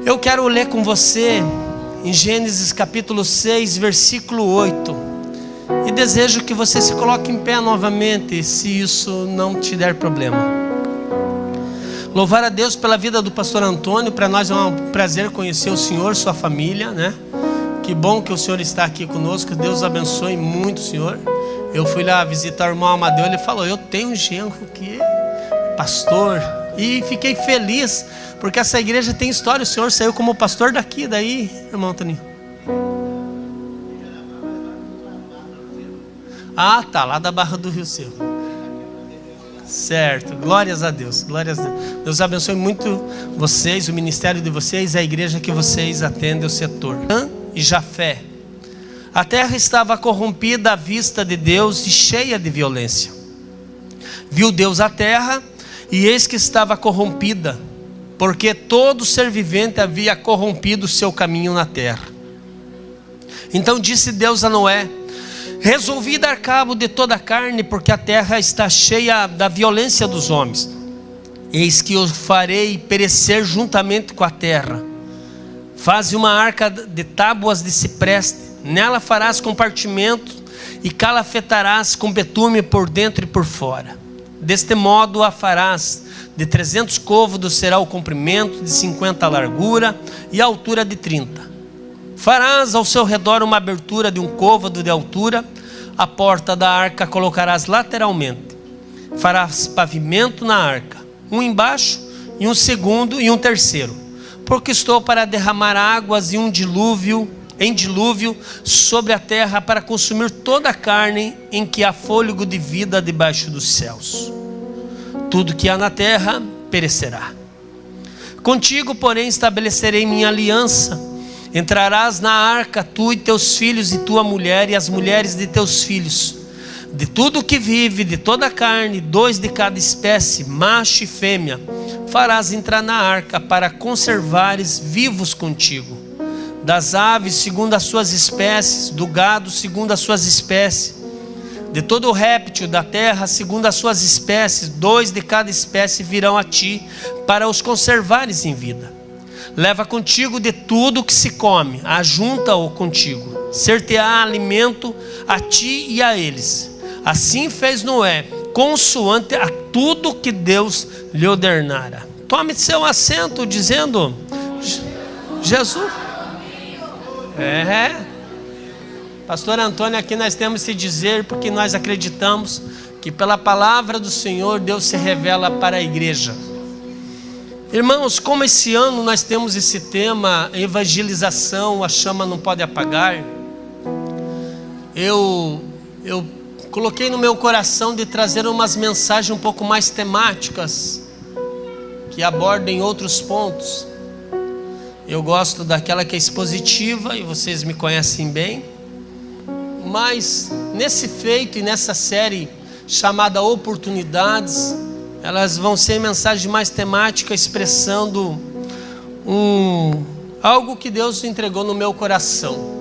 Eu quero ler com você em Gênesis capítulo 6, versículo 8. E desejo que você se coloque em pé novamente, se isso não te der problema. Louvar a Deus pela vida do pastor Antônio. Para nós é um prazer conhecer o senhor, sua família, né? Que bom que o senhor está aqui conosco. Deus abençoe muito o senhor. Eu fui lá visitar o irmão Amadeu, ele falou: eu tenho um genro que é pastor. E fiquei feliz, porque essa igreja tem história. O senhor saiu como pastor daqui, daí, irmão Antônio? Ah, tá, lá da Barra do Rio Seco. Certo, glórias a Deus, glórias a Deus. Deus abençoe muito vocês, o ministério de vocês, a igreja que vocês atendem, o setor. E Jafé. A terra estava corrompida à vista de Deus e cheia de violência. Viu Deus a terra, e eis que estava corrompida, porque todo ser vivente havia corrompido o seu caminho na terra. Então disse Deus a Noé: resolvi dar cabo de toda a carne, porque a terra está cheia da violência dos homens. Eis que eu farei perecer juntamente com a terra. Faze uma arca de tábuas de cipreste, nela farás compartimento e calafetarás com betume por dentro e por fora. Deste modo a farás, de 300 côvados será o comprimento, de 50 a largura e a altura de 30. Farás ao seu redor uma abertura de 1 côvado de altura, a porta da arca colocarás lateralmente. Farás pavimento na arca, um embaixo e um segundo e um terceiro, porque estou para derramar águas em dilúvio sobre a terra, para consumir toda a carne em que há fôlego de vida debaixo dos céus. Tudo que há na terra perecerá. Contigo, porém, estabelecerei minha aliança. Entrarás na arca, tu e teus filhos, e tua mulher, e as mulheres de teus filhos. De tudo que vive, de toda a carne, 2 de cada espécie, macho e fêmea, farás entrar na arca, para conservares vivos contigo. Das aves segundo as suas espécies, do gado segundo as suas espécies, de todo o réptil da terra segundo as suas espécies, 2 de cada espécie virão a ti, para os conservares em vida. Leva contigo de tudo que se come, ajunta-o contigo, ser-te-á alimento a ti e a eles. Assim fez Noé, consoante a tudo que Deus lhe ordenara. Tome seu assento, dizendo: Jesus. Pastor Antônio, aqui nós temos que dizer, porque nós acreditamos que pela palavra do Senhor Deus se revela para a igreja. Irmãos, como esse ano nós temos esse tema, evangelização, a chama não pode apagar, eu coloquei no meu coração de trazer umas mensagens um pouco mais temáticas, que abordem outros pontos. Eu gosto daquela que é expositiva, e vocês me conhecem bem. Mas nesse feito e nessa série chamada Oportunidades, elas vão ser mensagens mais temáticas, expressando algo que Deus entregou no meu coração.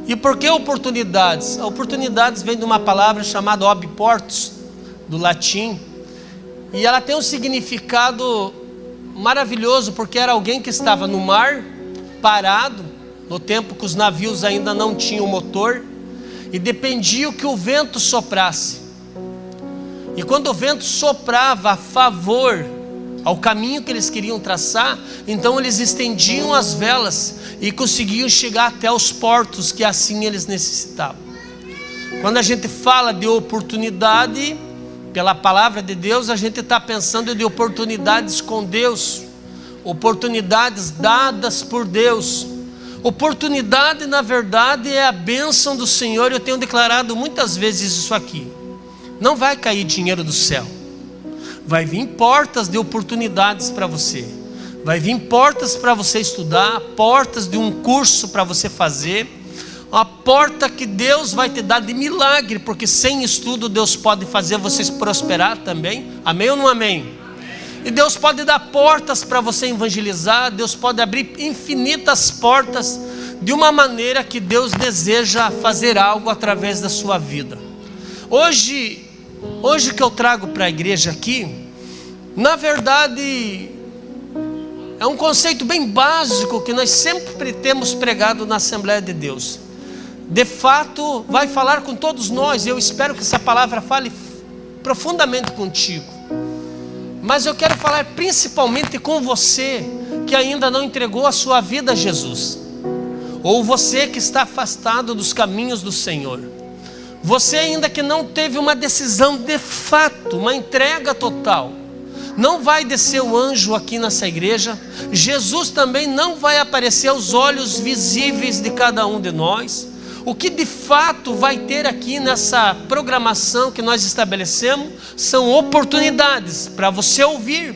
E por que oportunidades? Oportunidades vem de uma palavra chamada ob portus, do latim, e ela tem um significado maravilhoso, porque era alguém que estava no mar, parado, no tempo que os navios ainda não tinham motor, e dependia que o vento soprasse. E quando o vento soprava a favor ao caminho que eles queriam traçar, então eles estendiam as velas e conseguiam chegar até os portos que assim eles necessitavam. Quando a gente fala de oportunidade, pela palavra de Deus, a gente está pensando de oportunidades com Deus, oportunidades dadas por Deus. Oportunidade, na verdade, é a bênção do Senhor. Eu tenho declarado muitas vezes isso aqui. Não vai cair dinheiro do céu, vai vir portas de oportunidades para você, vai vir portas para você estudar, portas de um curso para você fazer, uma porta que Deus vai te dar de milagre, porque sem estudo Deus pode fazer vocês prosperar também. Amém ou não amém? E Deus pode dar portas para você evangelizar, Deus pode abrir infinitas portas, de uma maneira que Deus deseja fazer algo através da sua vida. Hoje que eu trago para a igreja aqui, na verdade, é um conceito bem básico que nós sempre temos pregado na Assembleia de Deus. De fato, vai falar com todos nós. Eu espero que essa palavra fale profundamente contigo. Mas eu quero falar principalmente com você que ainda não entregou a sua vida a Jesus, ou você que está afastado dos caminhos do Senhor. Você ainda que não teve uma decisão de fato, uma entrega total. Não vai descer o anjo aqui nessa igreja. Jesus também não vai aparecer aos olhos visíveis de cada um de nós. O que de fato vai ter aqui nessa programação que nós estabelecemos são oportunidades para você ouvir.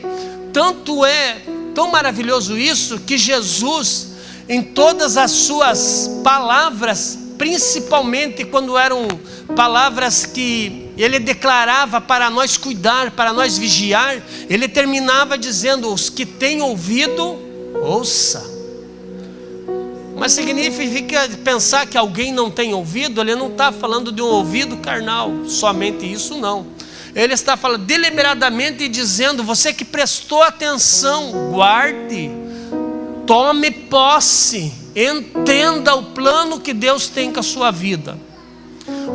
Tanto é tão maravilhoso isso que Jesus, em todas as suas palavras, principalmente quando eram palavras que ele declarava para nós cuidar, para nós vigiar, ele terminava dizendo: os que têm ouvido, ouça. Mas significa pensar que alguém não tem ouvido? Ele não está falando de um ouvido carnal, somente isso não. Ele está falando deliberadamente e dizendo: você que prestou atenção, guarde, tome posse, entenda o plano que Deus tem com a sua vida.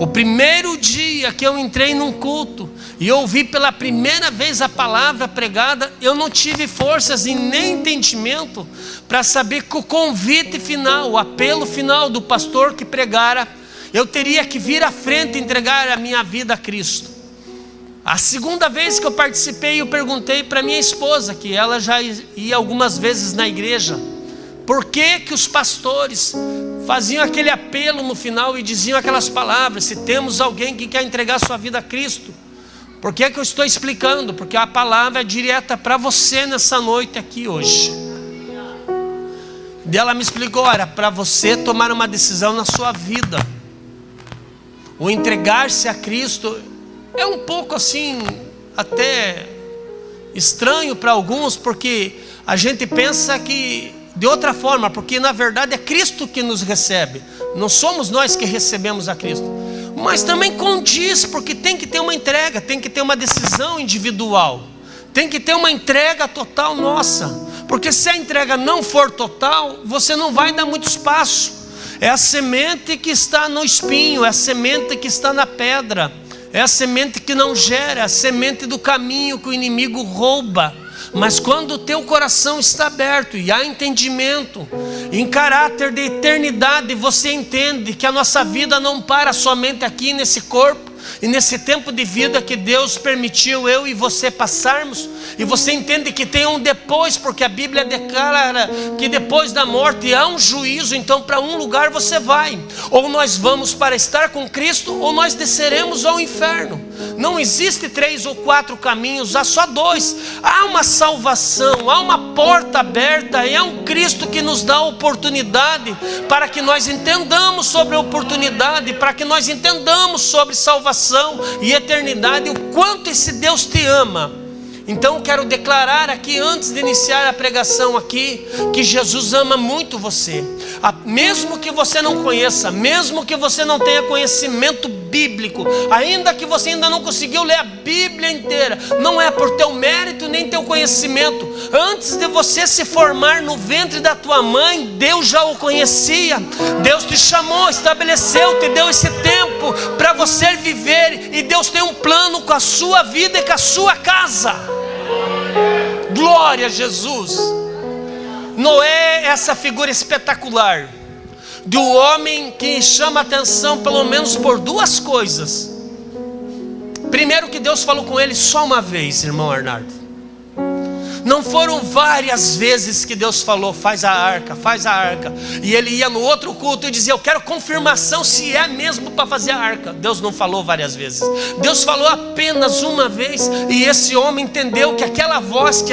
O primeiro dia que eu entrei num culto e ouvi pela primeira vez a palavra pregada, eu não tive forças e nem entendimento para saber que o convite final, o apelo final do pastor que pregara, eu teria que vir à frente e entregar a minha vida a Cristo. A segunda vez que eu participei, eu perguntei para minha esposa, que ela já ia algumas vezes na igreja, por que que os pastores faziam aquele apelo no final e diziam aquelas palavras: se temos alguém que quer entregar sua vida a Cristo. Por que que eu estou explicando? Porque a palavra é direta para você nessa noite aqui hoje. E ela me explicou: era para você tomar uma decisão na sua vida. O entregar-se a Cristo é um pouco assim, até estranho para alguns, porque a gente pensa que de outra forma, porque na verdade é Cristo que nos recebe, não somos nós que recebemos a Cristo. Mas também condiz, porque tem que ter uma entrega, tem que ter uma decisão individual, tem que ter uma entrega total nossa, porque se a entrega não for total, você não vai dar muito espaço. É a semente que está no espinho, é a semente que está na pedra, é a semente que não gera, é a semente do caminho que o inimigo rouba. Mas quando o teu coração está aberto e há entendimento, em caráter de eternidade, você entende que a nossa vida não para somente aqui nesse corpo e nesse tempo de vida que Deus permitiu eu e você passarmos, e você entende que tem um depois, porque a Bíblia declara que depois da morte há um juízo. Então para um lugar você vai, ou nós vamos para estar com Cristo, ou nós desceremos ao inferno. Não existe 3 ou 4 caminhos, há só 2. Há uma salvação, há uma porta aberta, e há um Cristo que nos dá a oportunidade para que nós entendamos sobre a oportunidade, para que nós entendamos sobre salvação e eternidade, o quanto esse Deus te ama. Então eu quero declarar aqui, antes de iniciar a pregação aqui, que Jesus ama muito você. Mesmo que você não conheça, mesmo que você não tenha conhecimento bíblico, ainda que você ainda não conseguiu ler a Bíblia inteira, não é por teu mérito nem teu conhecimento. Antes de você se formar no ventre da tua mãe, Deus já o conhecia. Deus te chamou, estabeleceu, te deu esse tempo para você viver, e Deus tem um plano com a sua vida e com a sua casa. Glória a Jesus. Noé é essa figura espetacular do homem que chama atenção pelo menos por 2 coisas. Primeiro, que Deus falou com ele só uma vez, irmão Arnaldo. Não foram várias vezes que Deus falou: faz a arca, faz a arca. E ele ia no outro culto e dizia: eu quero confirmação se é mesmo para fazer a arca. Deus não falou várias vezes, Deus falou apenas uma vez. E esse homem entendeu que aquela voz que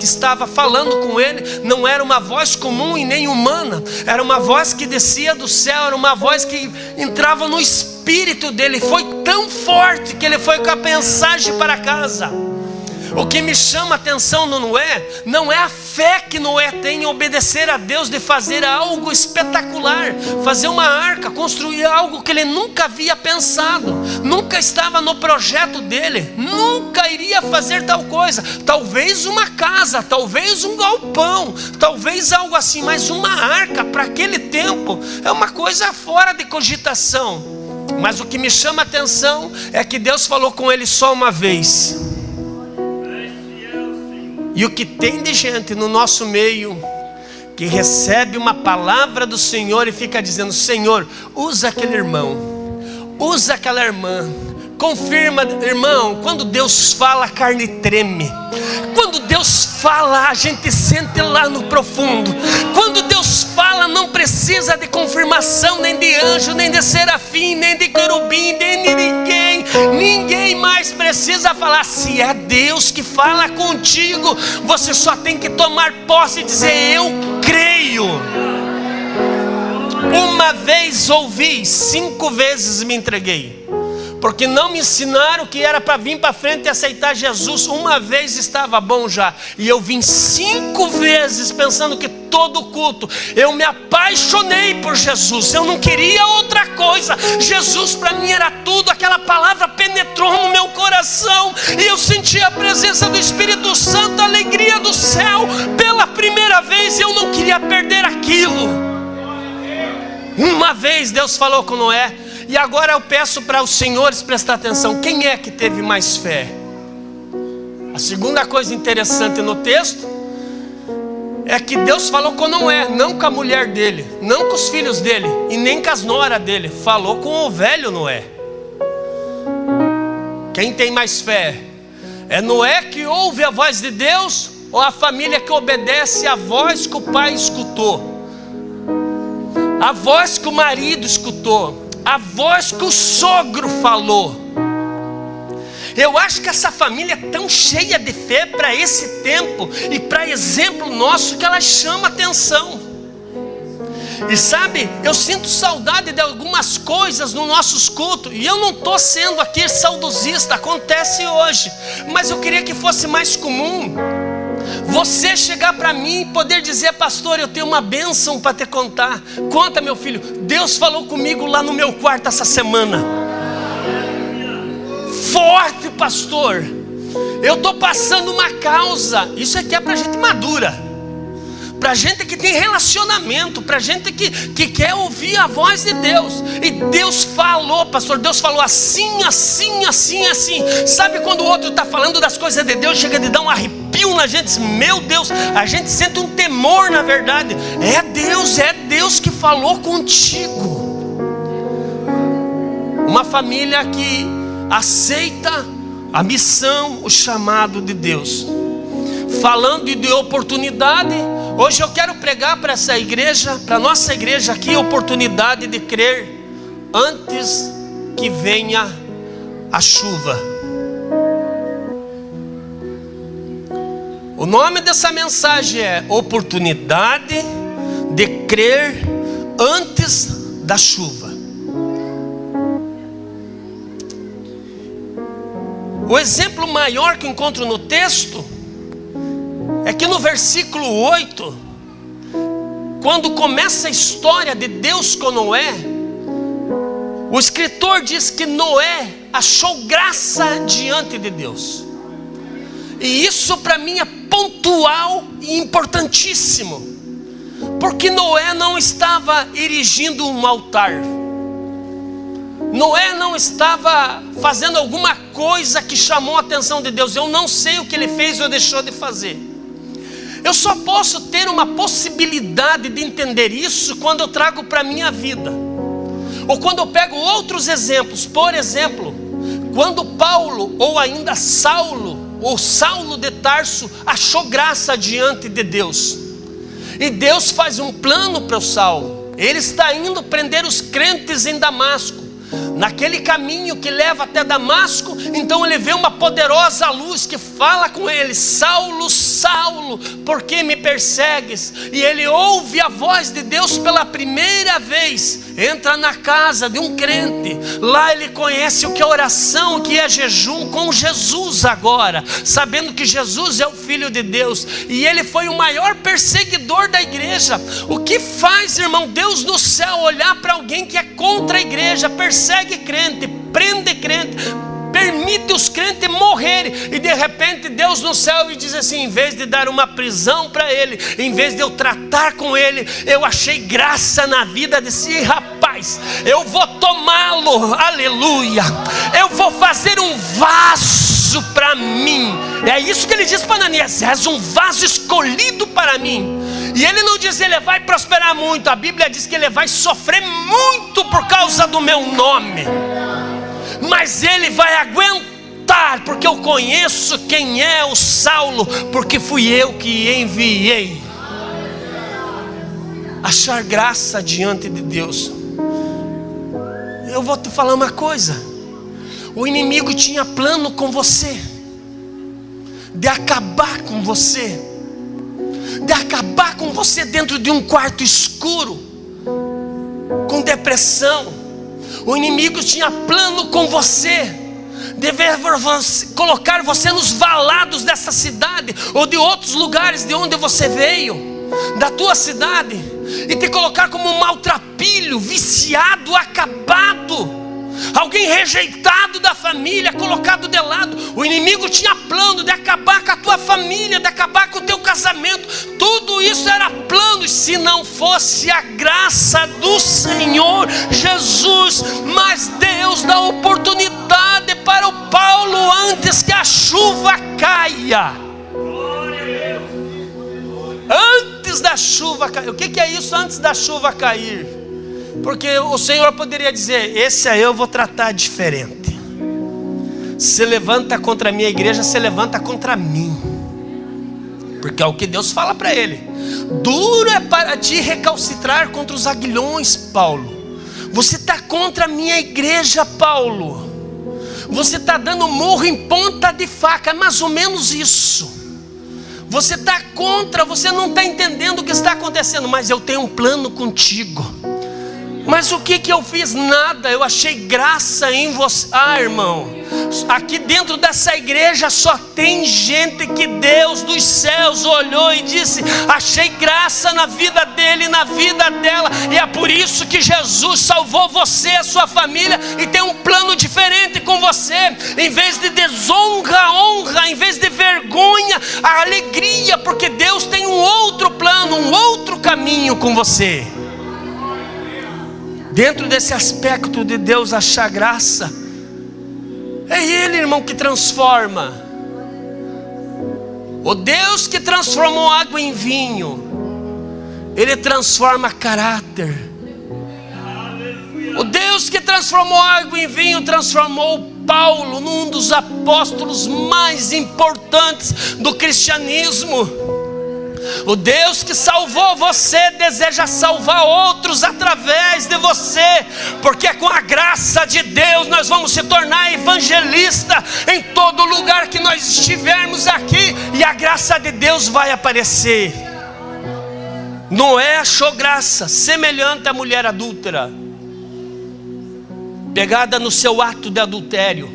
estava falando com ele não era uma voz comum e nem humana, era uma voz que descia do céu, era uma voz que entrava no espírito dele. Foi tão forte que ele foi com a mensagem para casa. O que me chama a atenção no Noé, não é a fé que Noé tem em obedecer a Deus, de fazer algo espetacular, fazer uma arca, construir algo que ele nunca havia pensado, nunca estava no projeto dele, nunca iria fazer tal coisa, talvez uma casa, talvez um galpão, talvez algo assim, mas uma arca para aquele tempo é uma coisa fora de cogitação. Mas o que me chama a atenção é que Deus falou com ele só uma vez. E o que tem de gente no nosso meio que recebe uma palavra do Senhor e fica dizendo: Senhor, usa aquele irmão, usa aquela irmã, confirma, irmão. Quando Deus fala, a carne treme. Quando Deus fala, a gente sente lá no profundo. Quando Deus fala, não precisa de confirmação, nem de anjo, nem de serafim, nem de querubim, nem de ninguém. Ninguém mais precisa falar. Se é Deus que fala contigo, você só tem que tomar posse e dizer: eu creio. Uma vez ouvi, 5 vezes me entreguei. Porque não me ensinaram que era para vir para frente e aceitar Jesus. Uma vez estava bom já, e eu vim 5 vezes pensando que todo culto eu me apaixonei por Jesus. Eu não queria outra coisa. Jesus para mim era tudo. Aquela palavra penetrou no meu coração e eu senti a presença do Espírito Santo, a alegria do céu. Pela primeira vez eu não queria perder aquilo. Uma vez Deus falou com Noé. E agora eu peço para os senhores prestar atenção. Quem é que teve mais fé? A segunda coisa interessante no texto é que Deus falou com Noé, não com a mulher dele, não com os filhos dele e nem com as noras dele. Falou com o velho Noé. Quem tem mais fé? É Noé que ouve a voz de Deus, ou a família que obedece à voz que o pai escutou, a voz que o marido escutou, a voz que o sogro falou? Eu acho que essa família é tão cheia de fé para esse tempo e para exemplo nosso que ela chama atenção. E sabe, eu sinto saudade de algumas coisas nos nossos cultos. E eu não estou sendo aqui saudosista, acontece hoje, mas eu queria que fosse mais comum você chegar para mim e poder dizer: pastor, eu tenho uma bênção para te contar. Conta, meu filho, Deus falou comigo lá no meu quarto essa semana. Forte, pastor, eu estou passando uma causa. Isso aqui é para gente madura, para gente que tem relacionamento, para gente que quer ouvir a voz de Deus. E Deus falou, pastor, Deus falou assim, assim, assim, assim. Sabe quando o outro está falando das coisas de Deus, chega de dar um arrepio na gente? Meu Deus, a gente sente um temor, na verdade. É Deus que falou contigo. Uma família que aceita a missão, o chamado de Deus. Falando de oportunidade, hoje eu quero pregar para essa igreja, para nossa igreja aqui, a oportunidade de crer antes que venha a chuva. O nome dessa mensagem é oportunidade de crer antes da chuva. O exemplo maior que encontro no texto é que no versículo 8, quando começa a história de Deus com Noé, o escritor diz que Noé achou graça diante de Deus. E isso para mim é pontual e importantíssimo, porque Noé não estava erigindo um altar. Noé não estava fazendo alguma coisa que chamou a atenção de Deus. Eu não sei o que ele fez ou deixou de fazer. Eu só posso ter uma possibilidade de entender isso quando eu trago para a minha vida, ou quando eu pego outros exemplos. Por exemplo, quando Paulo, ou ainda Saulo, ou Saulo de Tarso, achou graça diante de Deus, e Deus faz um plano para o Saulo. Ele está indo prender os crentes em Damasco. naquele caminho que leva até Damasco, então ele vê uma poderosa luz que fala com ele: Saulo, Saulo, por que me persegues? E ele ouve a voz de Deus pela primeira vez, entra na casa de um crente, lá ele conhece o que é oração, o que é jejum com Jesus agora, sabendo que Jesus é o Filho de Deus, e ele foi o maior perseguidor da igreja. O que faz, irmão, Deus no céu olhar para alguém que é contra a igreja, persegue crente, prende crente, permite os crentes morrerem, e de repente Deus no céu e diz assim: em vez de dar uma prisão para ele, em vez de eu tratar com ele, eu achei graça na vida desse rapaz, eu vou tomá-lo, aleluia, eu vou fazer um vaso para mim. É isso que ele diz para Ananias: és um vaso escolhido para mim. E ele não diz ele vai prosperar muito, a Bíblia diz que ele vai sofrer muito por causa do meu nome, mas ele vai aguentar, porque eu conheço quem é o Saulo, porque fui eu que enviei. Achar graça diante de Deus. Eu vou te falar uma coisa: o inimigo tinha plano com você, de acabar com você, de acabar com você dentro de um quarto escuro, com depressão. O inimigo tinha plano com você, de colocar você nos valados dessa cidade, ou de outros lugares de onde você veio, da tua cidade, e te colocar como um maltrapilho, viciado, acabado, alguém rejeitado da família, colocado de lado. O inimigo tinha plano de acabar com a tua família, de acabar com o teu casamento. Tudo isso era plano, e se não fosse a graça do Senhor Jesus. Mas Deus dá oportunidade para o Paulo antes que a chuva caia. Antes da chuva cair. O que é isso, antes da chuva cair? Porque o Senhor poderia dizer: esse aí eu vou tratar diferente. Se levanta contra a minha igreja, se levanta contra mim. Porque é o que Deus fala para ele: duro é para ti recalcitrar contra os aguilhões, Paulo. Você está contra a minha igreja, Paulo. Você está dando murro em ponta de faca, mais ou menos isso. Você está contra, você não está entendendo o que está acontecendo, mas eu tenho um plano contigo. Mas o que eu fiz? Nada, eu achei graça em você. Irmão, aqui dentro dessa igreja só tem gente que Deus dos céus olhou e disse: achei graça na vida dele, na vida dela. E é por isso que Jesus salvou você, a sua família, e tem um plano diferente com você. Em vez de desonra, honra; em vez de vergonha, a alegria, porque Deus tem um outro plano, um outro caminho com você. Dentro desse aspecto de Deus achar graça, é Ele, irmão, que transforma. O Deus que transformou água em vinho, Ele transforma caráter. O Deus que transformou água em vinho transformou Paulo num dos apóstolos mais importantes do cristianismo. O Deus que salvou você deseja salvar outros através de você, porque com a graça de Deus nós vamos se tornar evangelista em todo lugar que nós estivermos aqui, e a graça de Deus vai aparecer. Noé achou graça semelhante à mulher adúltera, pegada no seu ato de adultério.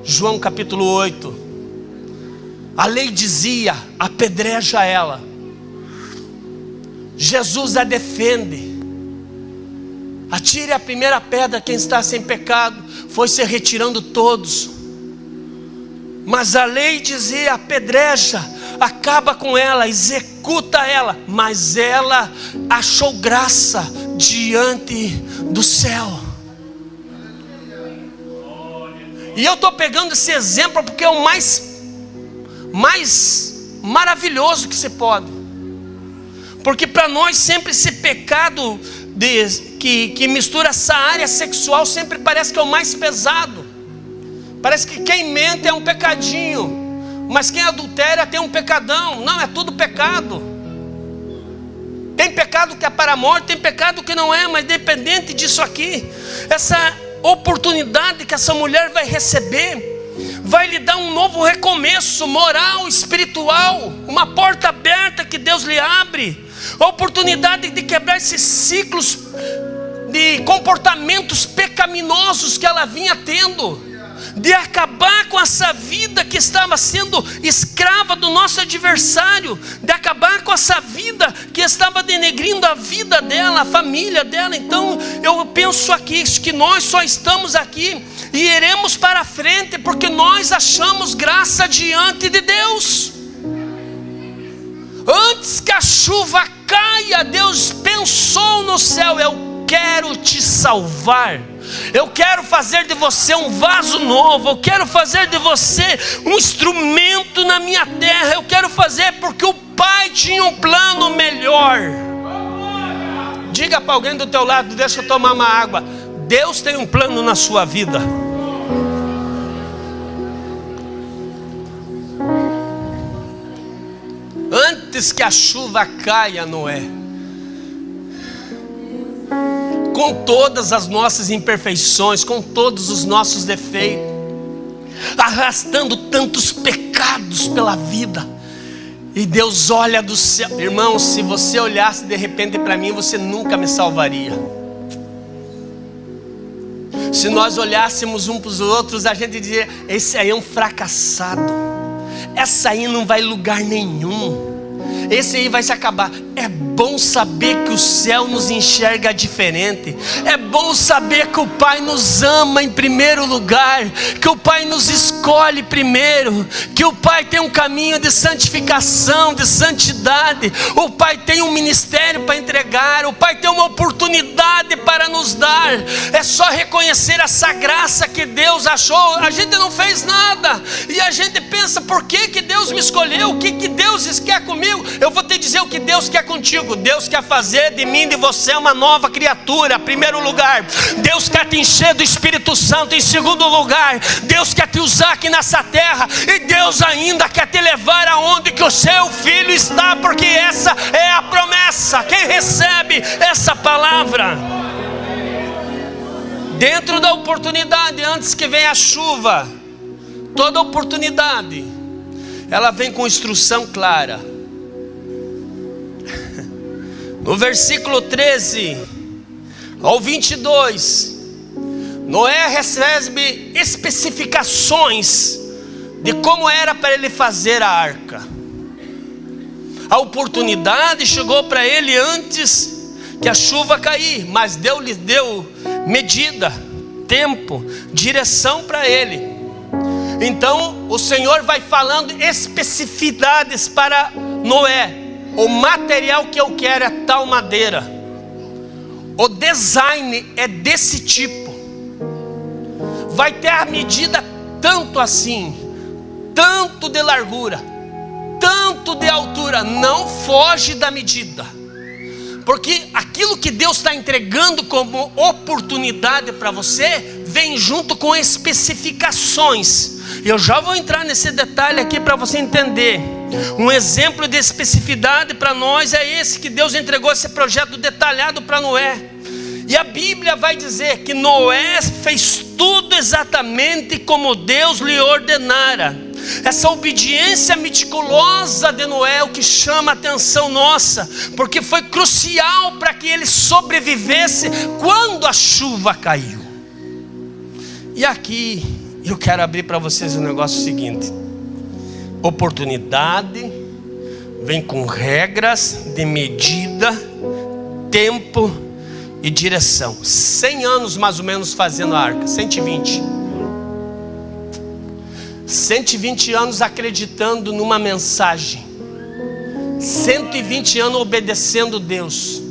João capítulo 8. A lei dizia: apedreja ela. Jesus a defende: atire a primeira pedra quem está sem pecado. Foi se retirando todos. Mas a lei dizia: apedreja, acaba com ela, executa ela. Mas ela achou graça diante do céu. E eu estou pegando esse exemplo porque é o mais maravilhoso que se pode. Porque para nós sempre esse pecado que mistura essa área sexual sempre parece que é o mais pesado. Parece que quem mente é um pecadinho, mas quem adultera tem um pecadão. Não, é tudo pecado. Tem pecado que é para a morte, tem pecado que não é, mas dependente disso aqui, oportunidade que essa mulher vai receber vai lhe dar um novo recomeço moral, espiritual, uma porta aberta que Deus lhe abre, a oportunidade de quebrar esses ciclos de comportamentos pecaminosos que ela vinha tendo, de acabar com essa vida que estava sendo escrava do nosso adversário, de acabar com essa vida que estava denegrindo a vida dela, a família dela. Então eu penso aqui que nós só estamos aqui e iremos para frente porque nós achamos graça diante de Deus. Antes que a chuva caia, Deus pensou no céu: eu quero te salvar, eu quero fazer de você um vaso novo, eu quero fazer de você um instrumento na minha terra, eu quero fazer porque o Pai tinha um plano melhor. Diga para alguém do teu lado: deixa eu tomar uma água. Deus tem um plano na sua vida. Antes que a chuva caia, Noé, com todas as nossas imperfeições, com todos os nossos defeitos, arrastando tantos pecados pela vida, e Deus olha do céu. Irmão, se você olhasse de repente para mim, você nunca me salvaria. Se nós olhássemos uns para os outros, a gente dizia: esse aí é um fracassado, essa aí não vai lugar nenhum, esse aí vai se acabar. É bom saber que o céu nos enxerga diferente. É bom saber que o Pai nos ama em primeiro lugar, que o Pai nos escolhe primeiro, que o Pai tem um caminho de santificação, de santidade. O Pai tem um ministério para entregar, o Pai tem uma oportunidade para nos dar. É só reconhecer essa graça que Deus achou. A gente não fez nada e a gente pensa: por que Deus me escolheu? O que Deus quer comigo? Eu vou te dizer o que Deus quer contigo. Deus quer fazer de mim e de você uma nova criatura. Em primeiro lugar, Deus quer te encher do Espírito Santo. Em segundo lugar, Deus quer te usar aqui nessa terra. E Deus ainda quer te levar aonde que o seu filho está, porque essa é a promessa. Quem recebe essa palavra? Dentro da oportunidade, antes que venha a chuva, toda oportunidade, ela vem com instrução clara. No versículo 13 ao 22, Noé recebe especificações de como era para ele fazer a arca. A oportunidade chegou para ele antes que a chuva cair, mas Deus lhe deu medida, tempo, direção para ele. Então o Senhor vai falando especificidades para Noé. O material que eu quero é tal madeira, o design é desse tipo, vai ter a medida tanto assim, tanto de largura, tanto de altura. Não foge da medida, porque aquilo que Deus está entregando como oportunidade para você vem junto com especificações. Eu já vou entrar nesse detalhe aqui para você entender. Um exemplo de especificidade para nós é esse, que Deus entregou esse projeto detalhado para Noé. E a Bíblia vai dizer que Noé fez tudo exatamente como Deus lhe ordenara. Essa obediência meticulosa de Noé é o que chama a atenção nossa, porque foi crucial para que ele sobrevivesse quando a chuva caiu. E aqui eu quero abrir para vocês um negócio seguinte: oportunidade vem com regras de medida, tempo e direção. 100 anos mais ou menos fazendo a arca, 120 anos acreditando numa mensagem, 120 anos obedecendo Deus,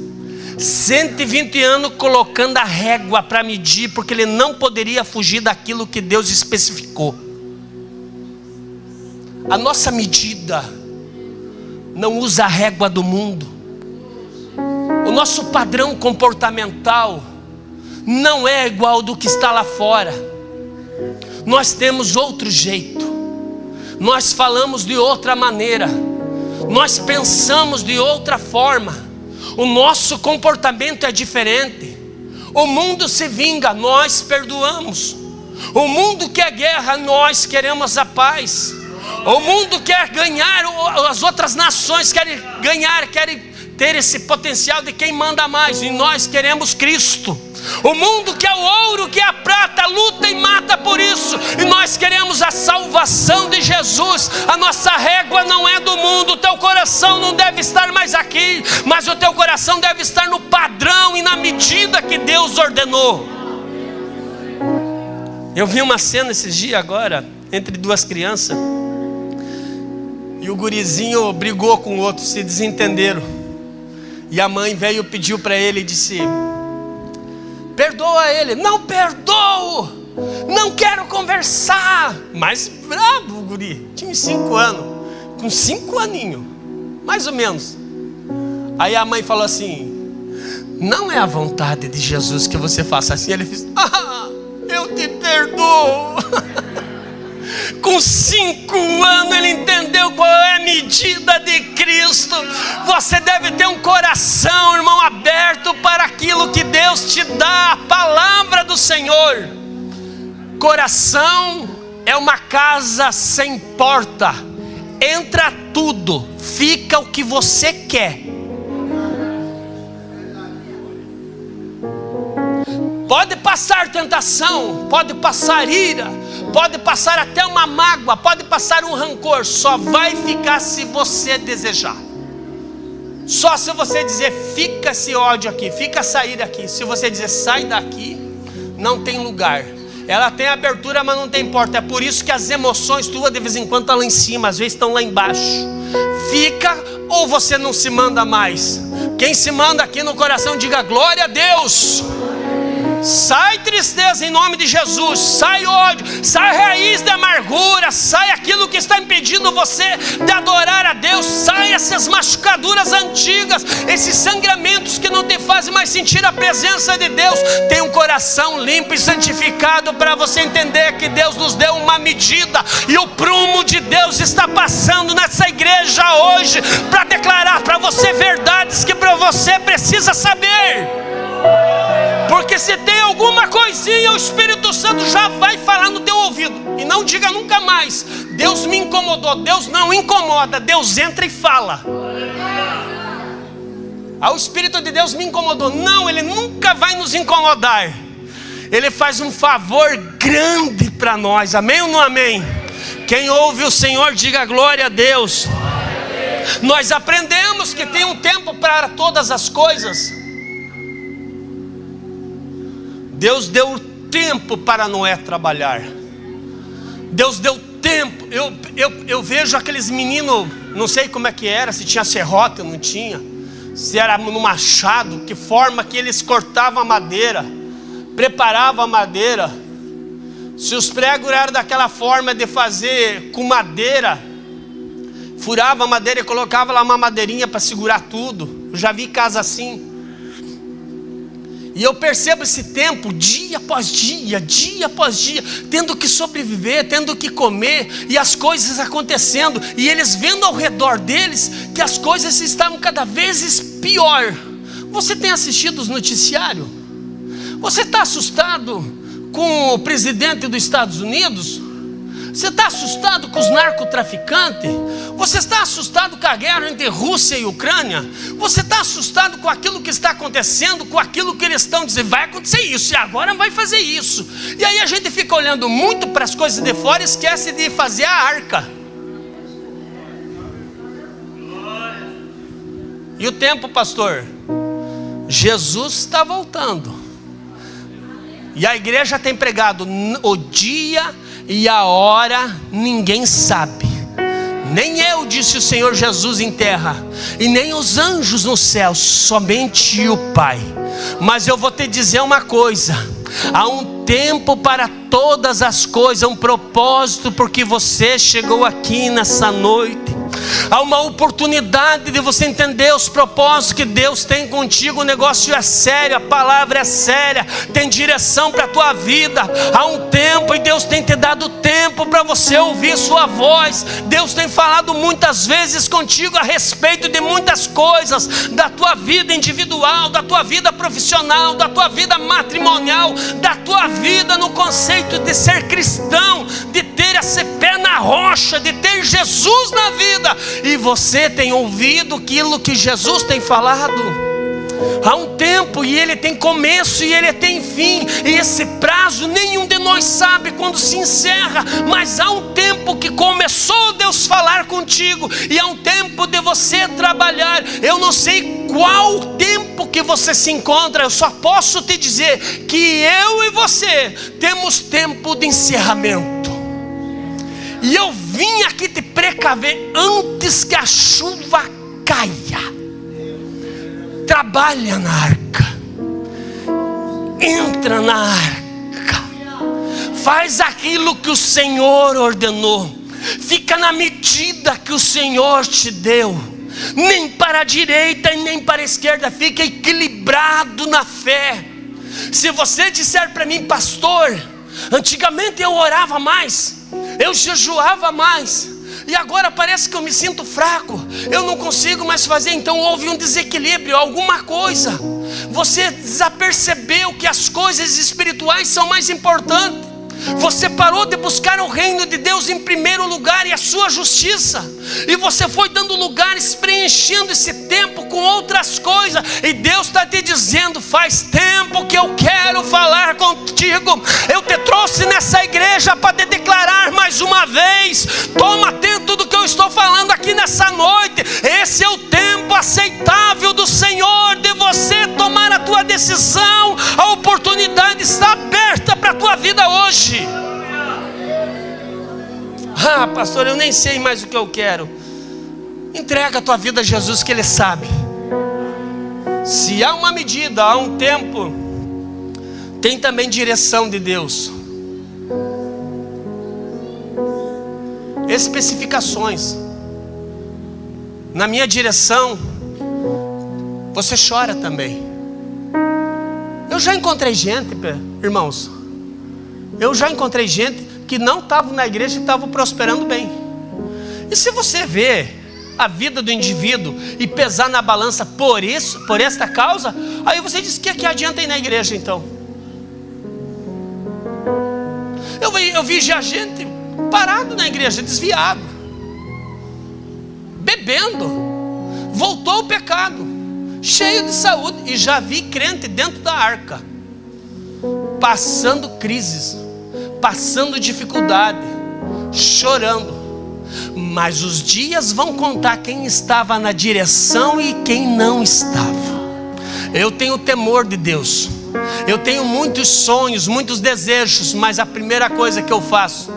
120 anos colocando a régua para medir, porque ele não poderia fugir daquilo que Deus especificou. A nossa medida não usa a régua do mundo. O nosso padrão comportamental não é igual do que está lá fora. Nós temos outro jeito, nós falamos de outra maneira, nós pensamos de outra forma. O nosso comportamento é diferente. O mundo se vinga, nós perdoamos. O mundo quer guerra, nós queremos a paz. O mundo quer ganhar, as outras nações querem ganhar, querem ter esse potencial de quem manda mais, e nós queremos Cristo. O mundo quer o ouro, quer a prata, luta e mata por isso, e nós queremos a salvação de Jesus. A nossa régua não é do mundo. O teu coração não deve estar mais aqui, mas o teu coração deve estar no padrão e na medida que Deus ordenou. Eu vi uma cena esses dias agora, entre duas crianças, e o gurizinho brigou com o outro, se desentenderam, e a mãe veio e pediu para ele e disse: perdoa ele. Não perdoo, não quero conversar. Mas bravo o guri, tinha 5 anos, com 5 aninhos, mais ou menos. Aí a mãe falou assim: não é a vontade de Jesus que você faça assim. Ele fez: eu te perdoo. Com 5 anos ele entendeu qual é a medida de Cristo. Você deve ter um coração, irmão, aberto para aquilo que Deus te dá, a palavra do Senhor. Coração é uma casa sem porta. Entra tudo, fica o que você quer. Pode passar tentação, pode passar ira, pode passar até uma mágoa, pode passar um rancor. Só vai ficar se você desejar. Só se você dizer: fica esse ódio aqui, fica sair daqui. Se você dizer: sai daqui, não tem lugar. Ela tem abertura, mas não tem porta. É por isso que as emoções tuas de vez em quando estão lá em cima, às vezes estão lá embaixo. Fica, ou você não se manda mais. Quem se manda aqui no coração, diga glória a Deus. Sai tristeza em nome de Jesus, sai ódio, sai raiz de amargura, sai aquilo que está impedindo você de adorar a Deus, sai essas machucaduras antigas, esses sangramentos que não te fazem mais sentir a presença de Deus. Tem um coração limpo e santificado para você entender que Deus nos deu uma medida, e o prumo de Deus está passando nessa igreja hoje para declarar para você verdades que para você precisa saber. Porque se tem alguma coisinha, o Espírito Santo já vai falar no teu ouvido. E não diga nunca mais: Deus me incomodou. Deus não incomoda, Deus entra e fala. O Espírito de Deus me incomodou. Não, Ele nunca vai nos incomodar. Ele faz um favor grande para nós. Amém ou não amém? Quem ouve o Senhor, diga glória a Deus. Nós aprendemos que tem um tempo para todas as coisas. Deus deu tempo para Noé trabalhar. Deus deu tempo. Eu vejo aqueles meninos, não sei como é que era, se tinha serrote ou não tinha, se era no machado, que forma que eles cortavam a madeira, preparavam a madeira. Se os pregos eram daquela forma de fazer com madeira, furava a madeira e colocava lá uma madeirinha para segurar tudo. Eu já vi casa assim. E eu percebo esse tempo, dia após dia, tendo que sobreviver, tendo que comer, e as coisas acontecendo, e eles vendo ao redor deles que as coisas estavam cada vez pior. Você tem assistido os noticiários? Você está assustado com o presidente dos Estados Unidos? Você está assustado com os narcotraficantes? Você está assustado com a guerra entre Rússia e Ucrânia? Você está assustado com aquilo que está acontecendo, com aquilo que eles estão dizendo? Vai acontecer isso, e agora vai fazer isso. E aí a gente fica olhando muito para as coisas de fora e esquece de fazer a arca. E o tempo, pastor? Jesus está voltando. E a igreja tem pregado: o dia e a hora ninguém sabe, nem eu, disse o Senhor Jesus, em terra, e nem os anjos no céu, somente o Pai. Mas eu vou te dizer uma coisa: há um tempo para todas as coisas, um propósito, porque você chegou aqui nessa noite. Há uma oportunidade de você entender os propósitos que Deus tem contigo. O negócio é sério, a palavra é séria, tem direção para a tua vida. Há um tempo, e Deus tem te dado tempo para você ouvir sua voz. Deus tem falado muitas vezes contigo a respeito de muitas coisas, da tua vida individual, da tua vida profissional, da tua vida matrimonial, da tua vida no conceito de ser cristão, de ter esse pé na rocha, de ter Jesus na vida. E você tem ouvido aquilo que Jesus tem falado? Há um tempo, e ele tem começo e ele tem fim, e esse prazo nenhum de nós sabe quando se encerra, mas há um tempo que começou Deus falar contigo, e há um tempo de você trabalhar. Eu não sei qual tempo que você se encontra, eu só posso te dizer que eu e você temos tempo de encerramento. E eu vim aqui te precaver antes que a chuva caia. Trabalha na arca, entra na arca, faz aquilo que o Senhor ordenou, fica na medida que o Senhor te deu, nem para a direita e nem para a esquerda, fica equilibrado na fé. Se você disser para mim, pastor, antigamente eu orava mais, eu jejuava mais, e agora parece que eu me sinto fraco, eu não consigo mais fazer. Então houve um desequilíbrio, alguma coisa. Você desapercebeu que as coisas espirituais são mais importantes. Você parou de buscar o reino de Deus em primeiro lugar e a sua justiça, e você foi dando lugares, preenchendo esse tempo com outras coisas. E Deus está te dizendo, faz tempo que eu quero falar contigo. Eu te trouxe nessa igreja para te declarar mais uma vez. Toma atento do que eu estou falando aqui nessa noite. Esse é o tempo aceitável do Senhor, de você tomar a tua decisão. A oportunidade está aberta para a tua vida hoje. Ah, pastor, eu nem sei mais o que eu quero. Entrega a tua vida a Jesus, que Ele sabe. Se há uma medida, há um tempo, tem também direção de Deus, especificações. Na minha direção, você chora também. Eu já encontrei gente, irmãos, eu já encontrei gente que não estava na igreja e estava prosperando bem. E se você vê a vida do indivíduo e pesar na balança por esta causa, aí você diz, que adianta ir na igreja então? Eu vi já gente parado na igreja, desviado, bebendo, voltou ao pecado, cheio de saúde. E já vi crente dentro da arca, passando crises, passando dificuldade, chorando. Mas os dias vão contar quem estava na direção e quem não estava. Eu tenho temor de Deus, eu tenho muitos sonhos, muitos desejos, mas a primeira coisa que eu faço,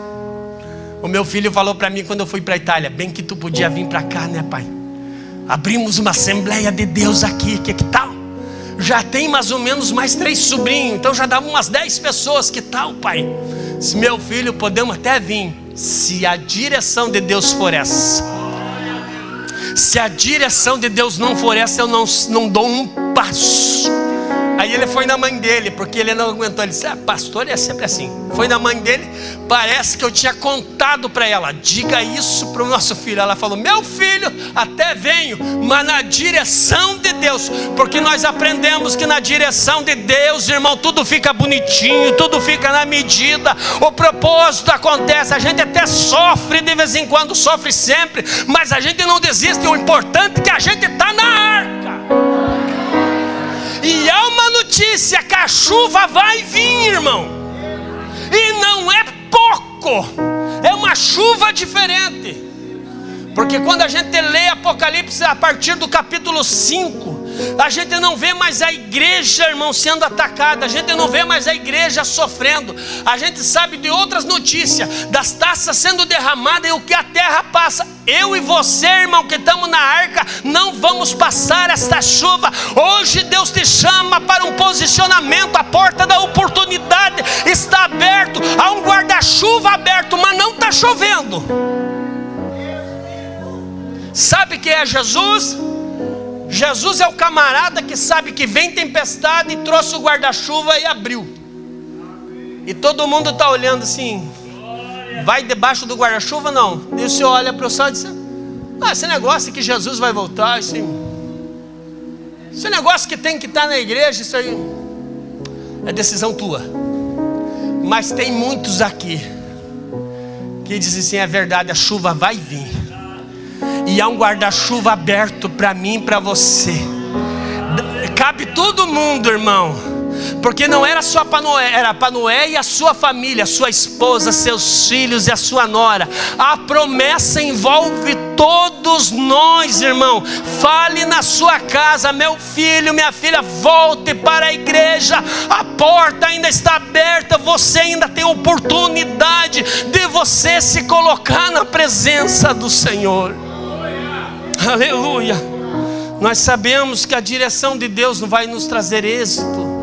o meu filho falou para mim quando eu fui para a Itália, bem que tu podia vir para cá, né, pai? Abrimos uma Assembleia de Deus aqui, que tal? Já tem mais ou menos mais 3 sobrinhos, então já dava umas 10 pessoas, que tal, pai? Se meu filho, podemos até vir, se a direção de Deus for essa. Se a direção de Deus não for essa, eu não dou um passo. Aí ele foi na mãe dele, porque ele não aguentou. Ele disse, pastor é sempre assim. Foi na mãe dele, parece que eu tinha contado para ela, diga isso para o nosso filho. Ela falou, meu filho, até venho, mas na direção de Deus. Porque nós aprendemos que na direção de Deus, irmão, tudo fica bonitinho, tudo fica na medida, o propósito acontece. A gente até sofre de vez em quando, sofre sempre, mas a gente não desiste. O importante é que a gente está na arca. E há uma notícia, que a chuva vai vir, irmão. E não é pouco, é uma chuva diferente. Porque quando a gente lê Apocalipse a partir do capítulo 5, a gente não vê mais a igreja, irmão, sendo atacada. A gente não vê mais a igreja sofrendo. A gente sabe de outras notícias, das taças sendo derramadas e o que a terra passa. Eu e você, irmão, que estamos na arca, não vamos passar esta chuva. Hoje Deus te chama para um posicionamento. A porta da oportunidade está aberta. Há um guarda-chuva aberto, mas não está chovendo. Sabe quem é Jesus? Jesus é o camarada que sabe que vem tempestade e trouxe o guarda-chuva e abriu. E todo mundo está olhando assim. Vai debaixo do guarda-chuva? Não. E o senhor olha para o céu e diz: esse negócio que Jesus vai voltar, esse negócio que tem que estar na igreja, isso aí é decisão tua. Mas tem muitos aqui que dizem assim: é verdade, a chuva vai vir. E há um guarda-chuva aberto para mim e para você. Cabe todo mundo, irmão. Porque não era só para Noé, era para Noé e a sua família, sua esposa, seus filhos e a sua nora. A promessa envolve todos nós, irmão. Fale na sua casa: meu filho, minha filha, volte para a igreja. A porta ainda está aberta. Você ainda tem oportunidade de você se colocar na presença do Senhor. Aleluia. Nós sabemos que a direção de Deus não vai nos trazer êxito.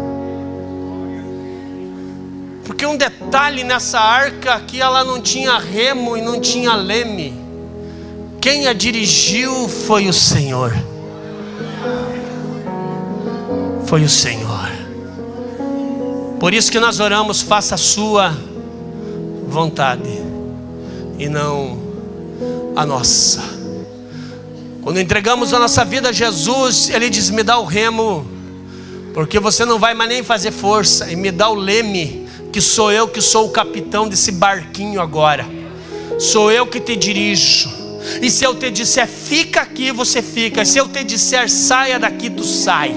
Porque um detalhe nessa arca aqui, ela não tinha remo e não tinha leme. Quem a dirigiu foi o Senhor. Foi o Senhor. Por isso que nós oramos: faça a sua vontade e não a nossa. Quando entregamos a nossa vida a Jesus, Ele diz: me dá o remo, porque você não vai mais nem fazer força, e me dá o leme, que sou eu que sou o capitão desse barquinho agora. Sou eu que te dirijo. E se eu te disser fica aqui, você fica. E se eu te disser saia daqui, tu sai.